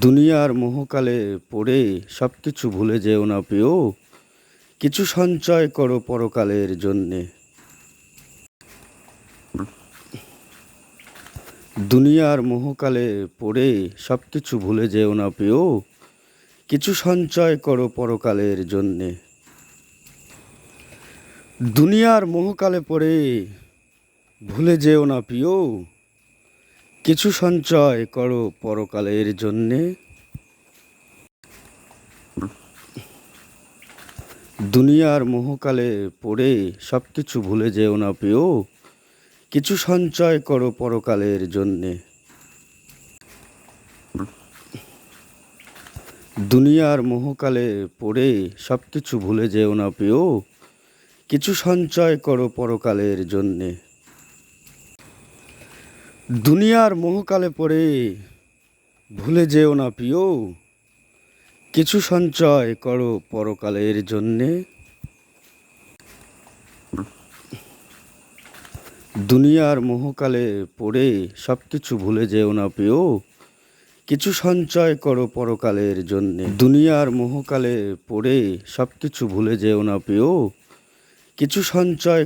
দুনিয়ার মোহকালে পড়ে সবকিছু ভুলে যেও না প্রিয়, কিছু সঞ্চয় করো পরকালের জন্যে। দুনিয়ার মোহকালে পড়ে সবকিছু ভুলে যেও না প্রিয়, কিছু সঞ্চয় করো পরকালের জন্যে। দুনিয়ার মোহকালে পড়ে ভুলে যেও না প্রিয়, কিছু সঞ্চয় করো পরকালের জন্যে। দুনিয়ার মোহকালে পড়ে সবকিছু ভুলে যেও না প্রিয়, কিছু সঞ্চয় করো পরকালের জন্যে। দুনিয়ার মোহকালে পড়ে সবকিছু ভুলে যেও না প্রিয়, কিছু সঞ্চয় করো পরকালের জন্যে। দুনিয়ার মোহকালে পড়ে ভুলে যেও না প্রিয়, কিছু সঞ্চয় করো পরকালের জন্যে। দুনিয়ার মোহকালে পড়ে সবকিছু ভুলে যেও না প্রিয়, কিছু সঞ্চয় করো পরকালের জন্যে। দুনিয়ার মোহকালে পড়ে সবকিছু ভুলে যেও না প্রিয়, কিছু সঞ্চয়